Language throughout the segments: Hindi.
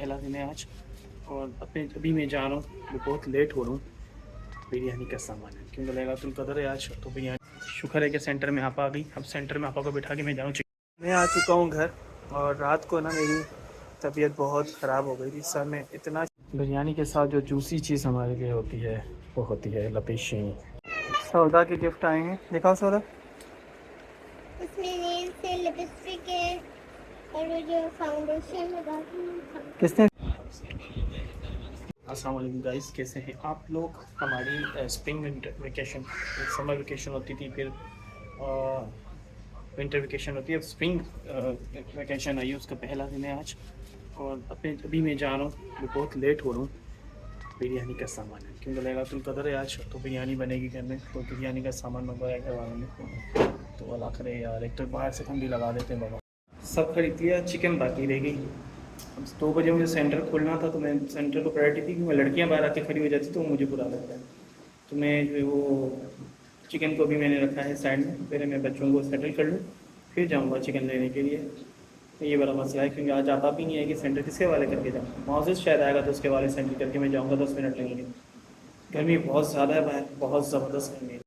पहला दिन है आज और अभी मैं जा रहा हूँ, मैं बहुत लेट हो रहा हूँ। बिरयानी का सामान है क्योंकि लैलातुल कदर है आज, तो बिरयानी शुक्र है कि सेंटर में आप आ गई। अब सेंटर में आपा को बिठा के मैं जाऊँ। मैं आ चुका हूँ घर और रात को ना मेरी तबीयत बहुत ख़राब हो गई थी। सर में इतना बिरयानी के साथ जो जूसी चीज़ हमारे लिए होती है वो होती है लपेशी। सौदा के गिफ्ट आए हैं, दिखाओ सौदा। उसमें नेल से लिपस्टिक है और वो जो फाउंडेशन लगाती हूँ। किसने? अस्सलाम वालेकुम गाइस, कैसे हैं आप लोग? हमारी स्प्रिंग वेकेशन, समर वेकेशन होती थी, फिर विंटर वेकेशन होती है। अब स्प्रिंग वेकेशन आई है, उसका पहला दिन है आज और अभी मैं जा रहा हूँ, मैं बहुत लेट हो रहा हूँ। बिरयानी का सामान है क्योंकि लैलातुल कदर है आज, तो बिरयानी बनेगी घर में, तो बिरयानी का सामान मंगवाया घर वालों ने। तो अल्लाह करे यार, एक तो बाहर से हम भी लगा देते हैं बाबा। सब खरीद लिया, चिकन बाकी रह गई। अब 2 बजे मुझे सेंटर खोलना था, तो मैं सेंटर को प्रायोरिटी थी कि लड़कियां बाहर आके खड़ी हो जाती तो मुझे बुरा लगता है। तो मैं जो है वो चिकन को भी मैंने रखा है साइड में, पहले मैं बच्चों को सेटल कर लूँ फिर जाऊँगा चिकन लेने के लिए। तो ये बड़ा मसला है क्योंकि आज आता भी नहीं है कि सेंटर किसके वाले करके जाऊँ। मौजूद शायद आएगा तो उसके वाले सेंटर करके मैं जाऊँगा, 10 मिनट लगेंगे। गर्मी बहुत ज़्यादा है बाहर, बहुत ज़बरदस्त गर्मी है।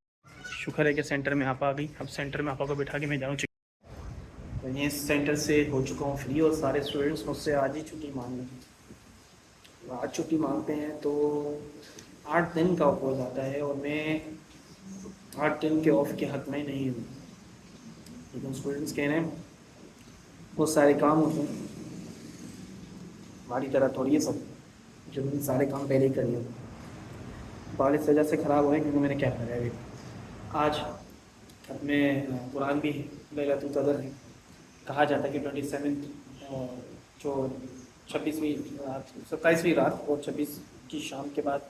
शुक्र है कि सेंटर में आप आ गई। अब सेंटर में आपा को बिठा के मैं जाऊँ। तो ये सेंटर से हो चुका हूँ फ्री और सारे स्टूडेंट्स मुझसे आज ही छुट्टी मांग रहे हैं। आज छुट्टी मांगते हैं तो 8 दिन का ऑफ हो जाता है और मैं 8 दिन के ऑफ के हक में नहीं हूँ। लेकिन स्टूडेंट्स कह रहे हैं बहुत सारे काम होते हैं, हमारी तरह थोड़ी है सब जो सारे काम पहले ही कर लिए। बाल इस वजह से ख़राब हुए क्योंकि मैंने क्या करा है अभी। आज में कुरान भी है, लैलतुल कदर है। कहा जाता है कि 27 जो 26वीं रात, 27वीं रात और 26 की शाम के बाद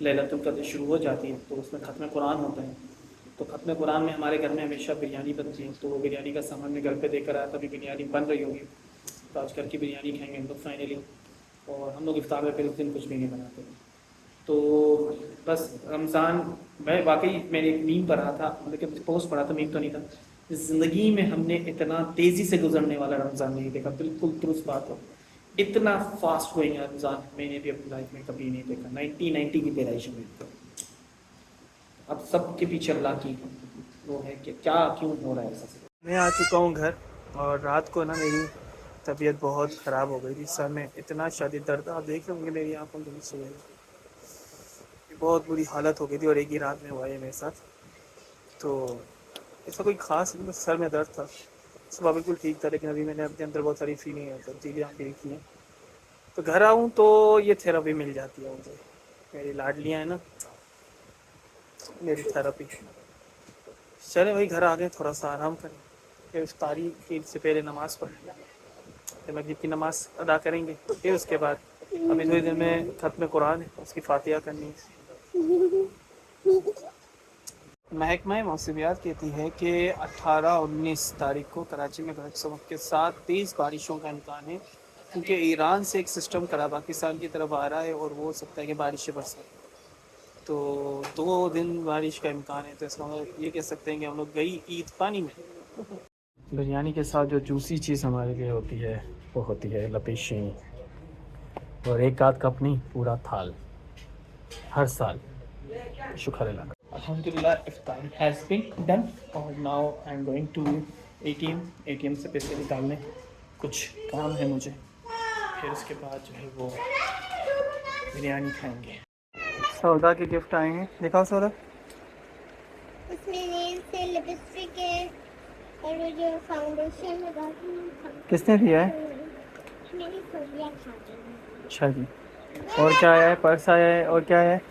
लैलतुल कदर शुरू हो जाती है, तो उसमें ख़त्म कुरान होता है। तो ख़त्म कुरान में हमारे घर में हमेशा बिरयानी बनती है, तो वो बिरयानी का सामान मैं घर पे देकर आया, तभी बिरयानी बन रही होगी। तो आज घर की बिरयानी खाएंगे हम लोग फाइनली। और हम लोग इफ्तार में फिर उस दिन कुछ भी नहीं बनाते। तो बस रमज़ान, मैं वाकई मैंने एक मीम पढ़ा था, मतलब कि पोस्ट पढ़ा था, मीम तो नहीं था। ज़िंदगी में हमने इतना तेज़ी से गुजरने वाला रमज़ान नहीं देखा। बिल्कुल दुरुस्त बात हो, इतना फास्ट गोइंग रमज़ान मैंने भी अपनी लाइफ में कभी नहीं देखा। 1990 की पैदाइश में तो अब सबके पीछे अल्लाह की वो है कि क्या क्यों हो रहा है ऐसा। मैं आ चुका हूँ घर और रात को ना मेरी तबीयत बहुत ख़राब हो गई थी। सर में इतना शदीद दर्द, आप देख रहे होंगे मेरी आँखों के नीचे, बहुत बुरी हालत हो गई थी और एक ही रात में हुआ है मेरे साथ। तो ऐसा कोई ख़ास नहीं, बस सर में दर्द था। सुबह बिल्कुल ठीक था, लेकिन अभी मैंने अपने अंदर बहुत सारी फीलिंग तब्दीलियाँ फील की हैं। तो घर आऊँ तो ये थेरेपी मिल जाती है मुझे, मेरी लाडलियाँ हैं ना, मेरी थेरेपी। चले भाई, घर आ गए, थोड़ा सा आराम करें, फिर इफ्तारी ईद से पहले नमाज़ पढ़, फिर मगरिब की नमाज़ अदा करेंगे, फिर उसके बाद अभी थोड़ी देर में ख़त्म कुरान है, उसकी फातिहा करनी है। महकमा मौसमियात कहती है कि 18-19 तारीख को कराची में गरज चमक के साथ तेज़ बारिशों का इम्कान है, क्योंकि ईरान से एक सिस्टम करा पाकिस्तान की तरफ आ रहा है और वो हो सकता है कि बारिशें बरसें। तो 2 दिन बारिश का इम्कान है, तो इसका मतलब ये कह सकते हैं कि हम लोग गई ईद पानी में। बिरयानी के साथ जो जूसी चीज़ हमारे लिए होती है वो होती है लपेशी, और एक आध कप नहीं, पूरा थाल हर साल। शुक्र अल्लाह। अल्हम्दुलिल्लाह इफ्तारी हैज़ बीन डन और now I am going to ATM से पैसे निकालने, कुछ काम है मुझे, फिर उसके बाद जो है वो बिरयानी खाएंगे। सौदा के गिफ्ट आए हैं, दिखाओ सौदा। उसमें नेल से लिपस्टिक है और वो जो फाउंडेशन लगाती हूँ। किसने दिया है? मेरी फोबिया खाती हूँ। अच्छा जी। और क्या आया है? पर्स आया है। और क्या आया है?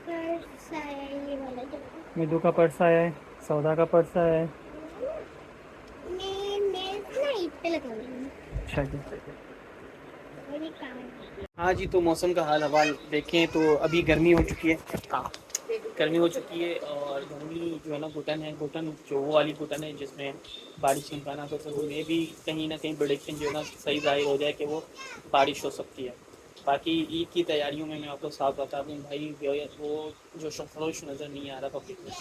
पर्स आया है, ये वाला जो मिदू का पर्स आया है, सौदा का पर्स आया है। मैं ना ईद पे लगाऊंगी। अच्छा जी। और ये कार्ड। हाँ जी, तो मौसम का हाल हवाल देखें तो अभी गर्मी हो चुकी है। हाँ, गर्मी हो चुकी है और गर्मी जो है ना, घुटन है, घुटन जो वो वाली घुटन है जिसमें बारिश के इम्कान तो उन्हें भी कहीं ना कहीं प्रोडिक्शन जो है ना सही जाहिर हो जाए कि वो बारिश हो सकती है। बाकी ईद की तैयारियों में मैं आपको साथ बता दूं भाई, वो जो सफरोश नज़र नहीं आ रहा पब्लिक में।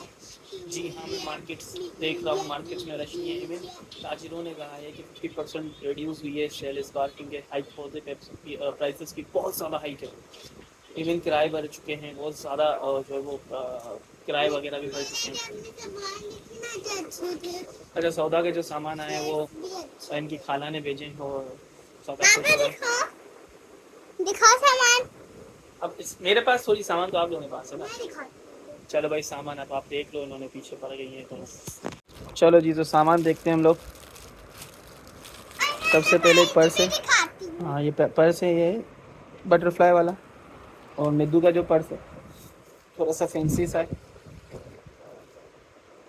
जी हाँ, मैं मार्केट देख रहा हूँ, मार्केट में रश नहीं है। इवन ताजिरों ने कहा है कि 50% रिड्यूस हुई है सेल इस बार, क्योंकि हाइक बहुत है, प्राइसेस की बहुत ज़्यादा हाइक है। इवन किराए बढ़ चुके हैं बहुत ज़्यादा, और जो है वो किराए वगैरह भी बढ़ चुके हैं। अच्छा, सौदा के जो सामान आए हैं वो इनकी खाला ने भेजे हैं, और सौदा खुश हो गए। दिखाओ सामान। अब मेरे पास थोड़ी सामान तो आप लोगों के पास है ना। मैं दिखाती चलो भाई, सामान अब आप देख लो, इन्होंने पीछे पड़ गई है तो। चलो जी, तो सामान देखते हैं हम लोग। सबसे पहले एक पर्स है। दिखाती हूँ। हाँ, ये पर्स है, ये बटरफ्लाई वाला। और निद्दू का जो पर्स है थोड़ा सा फैंसी सा है।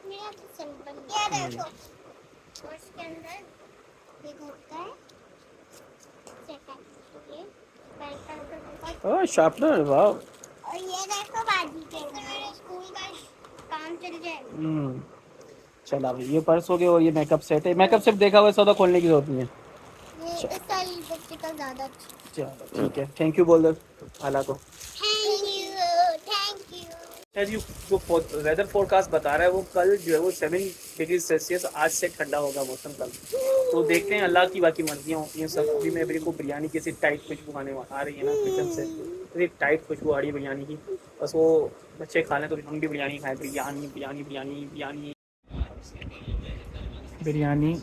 मेरा तो सिंपल है। ये देखो, और इसके अंदर ये होता है सेकंड, ये पेंसिल का, ओह, शार्पनर, वाह। और ये देखो बाजू के मेरे स्कूल का काम चल जाएगा। चला भाई, ये पर्स हो गया, और ये मेकअप सेट है। मेकअप सेट देखा हुआ, सौदा खोलने की जरूरत नहीं है। ये इस साल लिपस्टिक का ज्यादा अच्छा। चलो ठीक है, थैंक यू बोल दो खाला को। Thank you, thank you. शायद ये जो वेदर फोरकास्ट बता रहा है, वो कल जो है वो 7 डिग्री सेल्सियस आज से ठंडा होगा मौसम कल। तो देखते हैं, अल्लाह की बाकी मर्जियाँ होती हैं सब। अभी मेरे को बिरयानी की टाइट खुशबू आने आ रही है ना किचन से, इतनी टाइट खुशबू आ रही है बिरयानी की। बस वो बच्चे खा लें तो हम भी बिरयानी खाएं। बिरयानी बिरयानी बिरयानी बिरयानी बिरयानी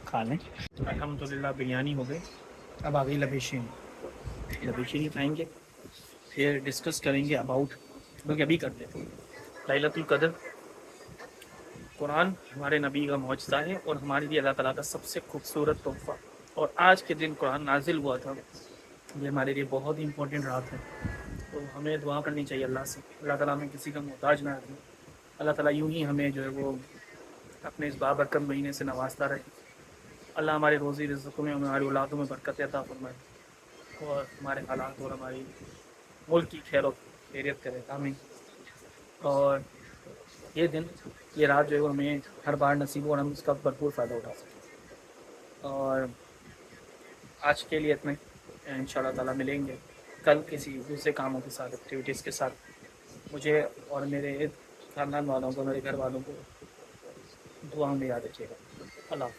खा लें। अल्हम्दुलिल्लाह बिरयानी हो गई। अब आ गई लबेशी नहीं खाएंगे, फिर डिस्कस करेंगे अबाउट, बल्कि अभी करते थे लैलतुल कद्र। कुरान हमारे नबी का मौजज़ा है, और हमारे लिए अल्लाह ताला का सबसे खूबसूरत तोहफ़ा। और आज के दिन कुरान नाजिल हुआ था, ये हमारे लिए बहुत ही इम्पोर्टेंट रात है। तो हमें दुआ करनी चाहिए अल्लाह से, अल्लाह ताला हमें किसी का मोहताज ना रहे। अल्लाह ताला यूं ही हमें जो है वो अपने इस बाबरकत महीने से नवाजता रहे। अल्लाह हमारे रोज़ी रिज़्क़ में, हमारी औलादों में बरकत अता फरमाए, और हमारे हालात और हमारी मुल्क की खैर खैरियत करे, आमीन। और ये दिन, ये रात जो है वो हमें हर बार नसीब हो, और हम इसका भरपूर फ़ायदा उठा सकें। और आज के लिए इतना ही। इंशाअल्लाह ताला मिलेंगे कल किसी दूसरे कामों के साथ, एक्टिविटीज़ के साथ। मुझे और मेरे खानदान वालों को, मेरे घर वालों को दुआ में याद रखिएगा। अल्लाह।